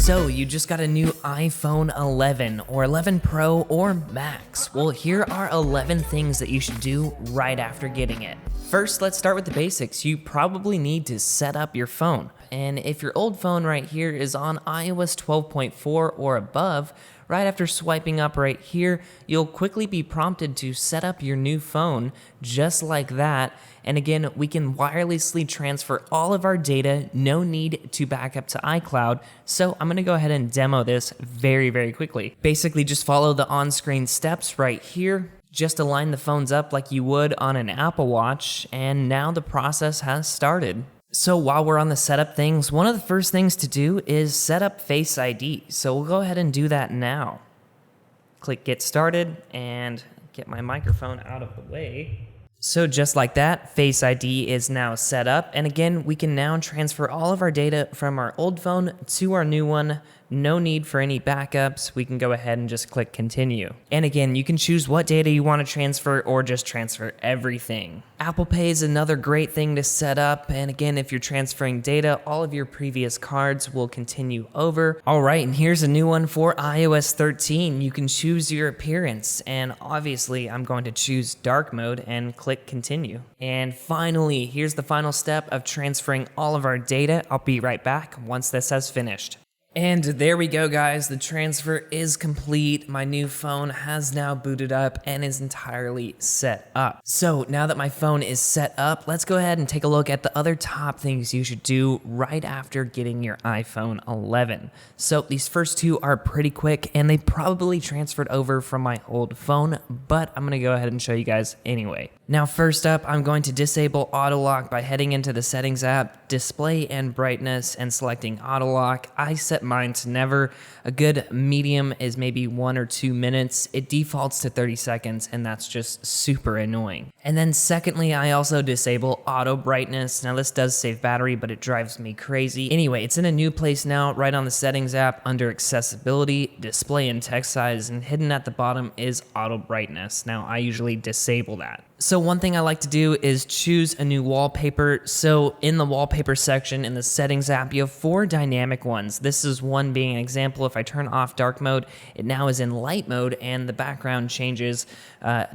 So you just got a new iPhone 11 or 11 Pro or Max. Well, here are 11 things that you should do right after getting it. First, let's start with the basics. You probably need to set up your phone. And if your old phone right here is on iOS 12.4 or above, right after swiping up right here, you'll quickly be prompted to set up your new phone just like that. And again, we can wirelessly transfer all of our data, no need to back up to iCloud. So I'm gonna go ahead and demo this very quickly. Basically, just follow the on-screen steps right here. Just align the phones up like you would on an Apple Watch, and now the process has started. So while we're on the setup things, one of the first things to do is set up Face ID. So we'll go ahead and do that now. Click Get Started and get my microphone out of the way. So just like that, Face ID is now set up. And again, we can now transfer all of our data from our old phone to our new one. No need for any backups. We can go ahead and just click continue. And again, you can choose what data you want to transfer or just transfer everything. Apple Pay is another great thing to set up. And again, if you're transferring data, all of your previous cards will continue over. All right, and here's a new one for iOS 13. You can choose your appearance. And obviously, I'm going to choose dark mode and click continue. And finally, here's the final step of transferring all of our data. I'll be right back once this has finished. And there we go, guys. The transfer is complete. My new phone has now booted up and is entirely set up. So now that my phone is set up, let's go ahead and take a look at the other top things you should do right after getting your iPhone 11. So these first two are pretty quick and they probably transferred over from my old phone, but I'm gonna go ahead and show you guys anyway. Now, first up, I'm going to disable auto lock by heading into the settings app, display and brightness, and selecting auto lock. I set mine to never. A good medium is maybe 1 or 2 minutes. It defaults to 30 seconds, and that's just super annoying. And then secondly, I also disable auto brightness. Now, this does save battery, but it drives me crazy. Anyway, it's in a new place now, right on the settings app under accessibility, display and text size, and hidden at the bottom is auto brightness. Now, I usually disable that. So one thing I like to do is choose a new wallpaper. So in the wallpaper section in the settings app, you have 4 dynamic ones. This is one being an example. If I turn off dark mode, it now is in light mode and the background changes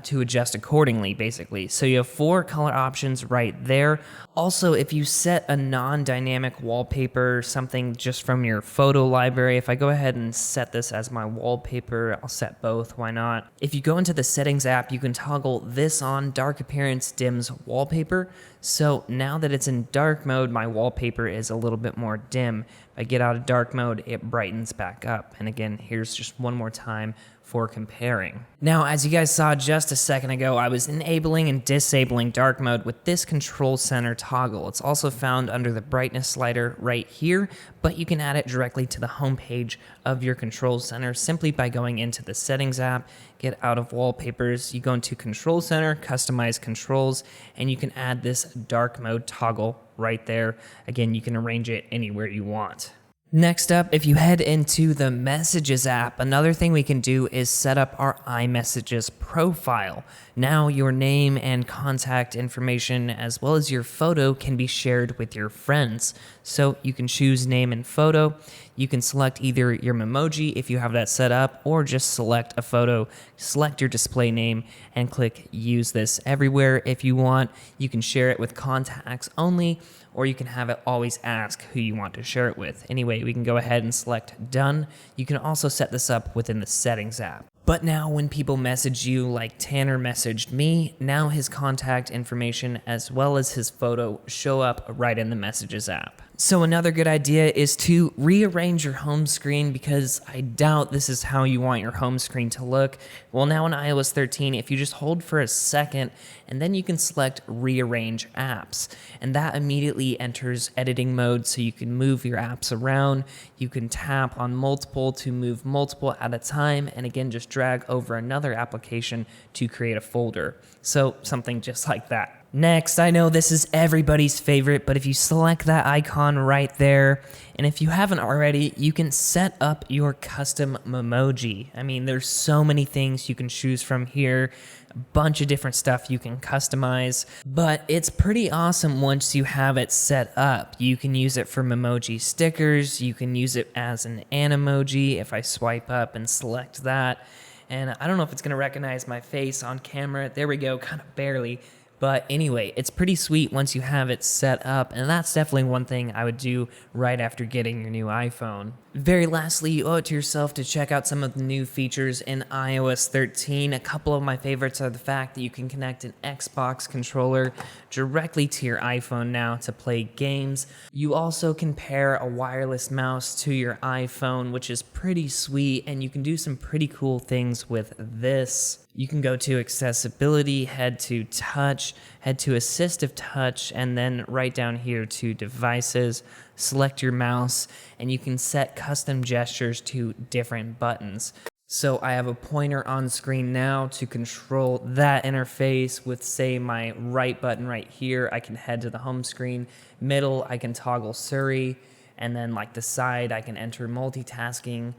to adjust accordingly, basically. So you have 4 color options right there. Also, if you set a non-dynamic wallpaper, something just from your photo library, if I go ahead and set this as my wallpaper, I'll set both, why not? If you go into the settings app, you can toggle this on, dark appearance dims wallpaper. So now that it's in dark mode, my wallpaper is a little bit more dim. If I get out of dark mode, it brightens back up. And again, here's just one more time for comparing. Now, as you guys saw just a second ago, I was enabling and disabling dark mode with this control center toggle. It's also found under the brightness slider right here, but you can add it directly to the home page of your control center simply by going into the settings app, get out of wallpapers, you go into control center, customize controls, and you can add this dark mode toggle right there. Again, you can arrange it anywhere you want. Next up, if you head into the Messages app, another thing we can do is set up our iMessages profile. Now your name and contact information as well as your photo can be shared with your friends. So you can choose name and photo. You can select either your Memoji if you have that set up or just select a photo, select your display name and click use this everywhere if you want. You can share it with contacts only, or you can have it always ask who you want to share it with. Anyway, we can go ahead and select done. You can also set this up within the settings app. But now when people message you, like Tanner messaged me, now his contact information as well as his photo show up right in the Messages app. So another good idea is to rearrange your home screen because I doubt this is how you want your home screen to look. Well, now in iOS 13, if you just hold for a second and then you can select rearrange apps, and that immediately enters editing mode so you can move your apps around. You can tap on multiple to move multiple at a time, and again, just drag over another application to create a folder. So something just like that. Next, I know this is everybody's favorite, but if you select that icon right there, and if you haven't already, you can set up your custom memoji. I mean, there's so many things you can choose from here, a bunch of different stuff you can customize, but it's pretty awesome once you have it set up. You can use it for memoji stickers, you can use it as an Animoji if I swipe up and select that, and I don't know if it's gonna recognize my face on camera. There we go, kind of barely. But anyway, it's pretty sweet once you have it set up, and that's definitely one thing I would do right after getting your new iPhone. Very lastly, you owe it to yourself to check out some of the new features in iOS 13. A couple of my favorites are the fact that you can connect an Xbox controller directly to your iPhone now to play games. You also can pair a wireless mouse to your iPhone, which is pretty sweet, and you can do some pretty cool things with this. You can go to accessibility, head to touch, head to assistive touch, and then right down here to devices, select your mouse, and you can set custom gestures to different buttons. So I have a pointer on screen now to control that interface with, say, my right button right here. I can head to the home screen. Middle, I can toggle Siri, and then like the side, I can enter multitasking.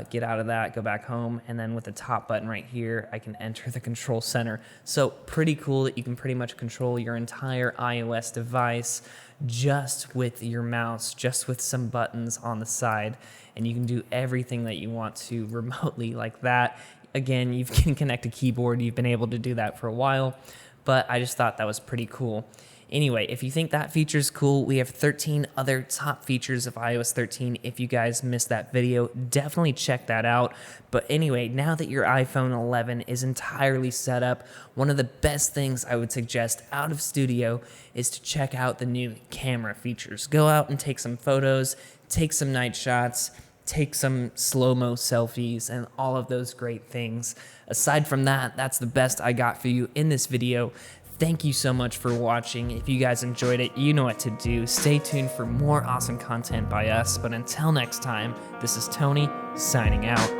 Get out of that, go back home, and then with the top button right here, I can enter the control center. So pretty cool that you can pretty much control your entire iOS device just with your mouse, just with some buttons on the side, and you can do everything that you want to remotely like that. Again, you can connect a keyboard, you've been able to do that for a while, but I just thought that was pretty cool. Anyway, if you think that feature's cool, we have 13 other top features of iOS 13. If you guys missed that video, definitely check that out. But anyway, now that your iPhone 11 is entirely set up, one of the best things I would suggest out of Studio is to check out the new camera features. Go out and take some photos, take some night shots, take some slow-mo selfies, and all of those great things. Aside from that, that's the best I got for you in this video. Thank you so much for watching. If you guys enjoyed it, you know what to do. Stay tuned for more awesome content by us. But until next time, this is Tony signing out.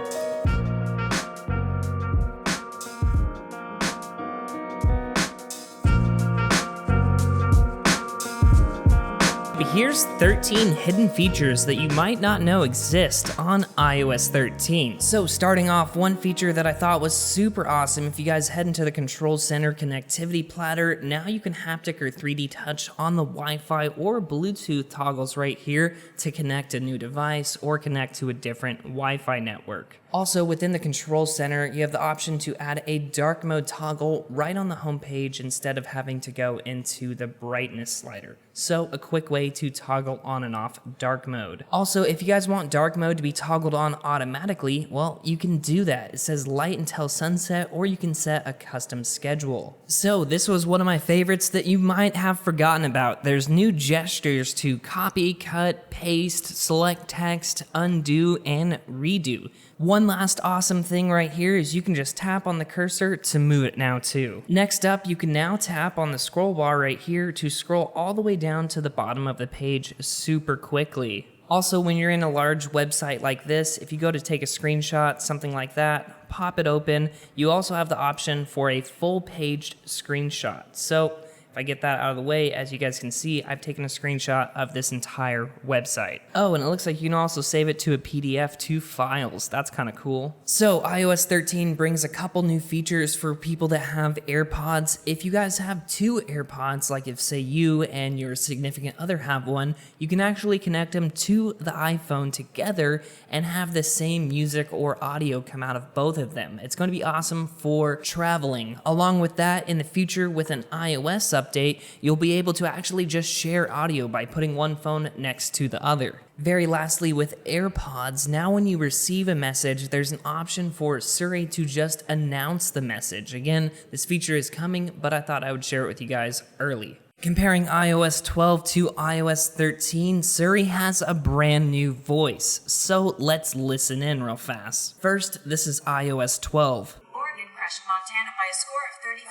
Here's 13 hidden features that you might not know exist on iOS 13. So starting off, one feature that I thought was super awesome, if you guys head into the Control Center connectivity platter, now you can haptic or 3D touch on the Wi-Fi or Bluetooth toggles right here to connect a new device or connect to a different Wi-Fi network. Also, within the Control Center, you have the option to add a dark mode toggle right on the home page instead of having to go into the brightness slider. So, a quick way to toggle on and off dark mode. Also, if you guys want dark mode to be toggled on automatically, well, you can do that. It says light until sunset, or you can set a custom schedule. So, this was one of my favorites that you might have forgotten about. There's new gestures to copy, cut, paste, select text, undo, and redo. One last awesome thing right here is you can just tap on the cursor to move it now too. Next up, you can now tap on the scroll bar right here to scroll all the way down to the bottom of the page super quickly. Also, when you're in a large website like this, if you go to take a screenshot, something like that, pop it open, you also have the option for a full-paged screenshot. So, if I get that out of the way, as you guys can see, I've taken a screenshot of this entire website. Oh, and it looks like you can also save it to a PDF to files. That's kind of cool. So iOS 13 brings a couple new features for people that have AirPods. If you guys have two AirPods, like if say you and your significant other have one, you can actually connect them to the iPhone together and have the same music or audio come out of both of them. It's going to be awesome for traveling. Along with that, in the future with an iOS update, you'll be able to actually just share audio by putting one phone next to the other. Very lastly, with AirPods, now when you receive a message, there's an option for Siri to just announce the message. Again, this feature is coming, but I thought I would share it with you guys early. Comparing iOS 12 to iOS 13, Siri has a brand new voice, so let's listen in real fast. First, this is iOS 12. Oregon crushed Montana by a score of 35-3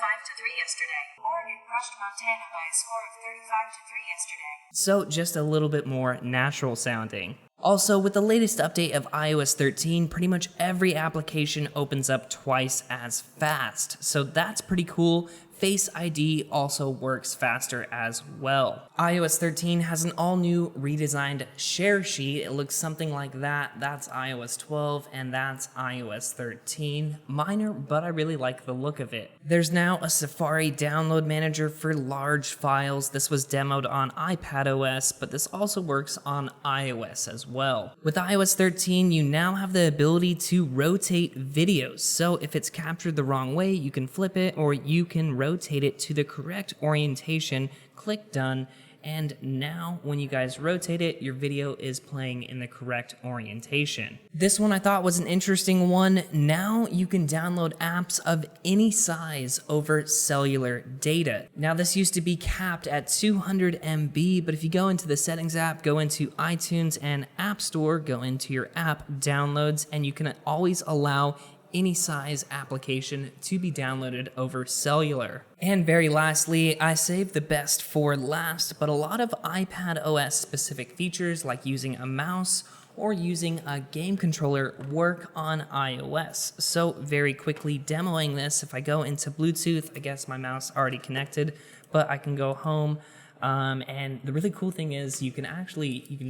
yesterday. Oregon crushed Montana by a score of 35-3 yesterday. So just a little bit more natural sounding. Also, with the latest update of iOS 13, pretty much every application opens up twice as fast. So that's pretty cool. Face ID also works faster as well. iOS 13 has an all-new redesigned share sheet. It looks something like that. That's iOS 12 and that's iOS 13. Minor, but I really like the look of it. There's now a Safari download manager for large files. This was demoed on iPadOS, but this also works on iOS as well. With iOS 13, you now have the ability to rotate videos. So if it's captured the wrong way, you can flip it or you can rotate it to the correct orientation, click done, and now when you guys rotate it, your video is playing in the correct orientation. This one I thought was an interesting one. Now you can download apps of any size over cellular data. Now this used to be capped at 200 MB, but if you go into the settings app, go into iTunes and App Store, go into your app downloads, and you can always allow any size application to be downloaded over cellular. And very lastly, I saved the best for last, but a lot of iPadOS specific features like using a mouse or using a game controller work on iOS. So very quickly demoing this, if I go into Bluetooth, I guess my mouse already connected, but I can go home. And the really cool thing is you can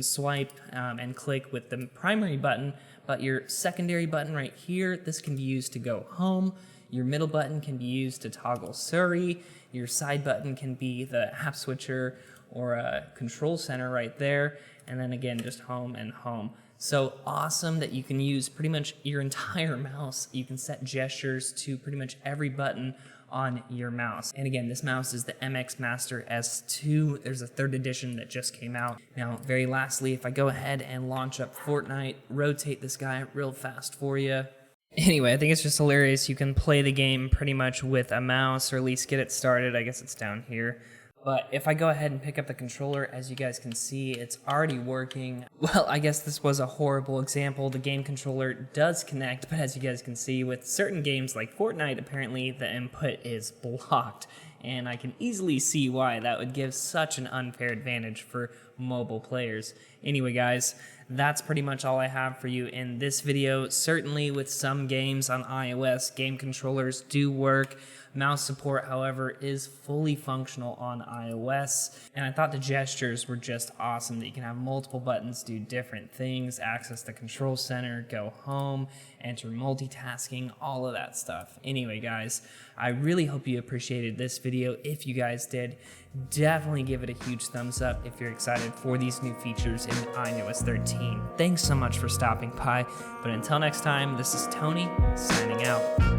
swipe and click with the primary button, but your secondary button right here, this can be used to go home. Your middle button can be used to toggle Siri. Your side button can be the app switcher or a control center right there. And then again, just home and home. So awesome that you can use pretty much your entire mouse. You can set gestures to pretty much every button on your mouse. And again, this mouse is the MX Master S2. There's a 3rd edition that just came out. Now, very lastly, if I go ahead and launch up Fortnite, rotate this guy real fast for you. Anyway, I think it's just hilarious. You can play the game pretty much with a mouse, or at least get it started. I guess it's down here. But if I go ahead and pick up the controller, as you guys can see, it's already working. Well, I guess this was a horrible example. The game controller does connect, but as you guys can see, with certain games like Fortnite, apparently the input is blocked. And I can easily see why that would give such an unfair advantage for mobile players. Anyway, guys, that's pretty much all I have for you in this video. Certainly with some games on iOS, game controllers do work. Mouse support, however, is fully functional on iOS, and I thought the gestures were just awesome that you can have multiple buttons do different things, access the control center, go home, enter multitasking, all of that stuff. Anyway, guys, I really hope you appreciated this video. If you guys did, definitely give it a huge thumbs up if you're excited for these new features in iOS 13. Thanks so much for stopping by, but until next time, this is Tony, signing out.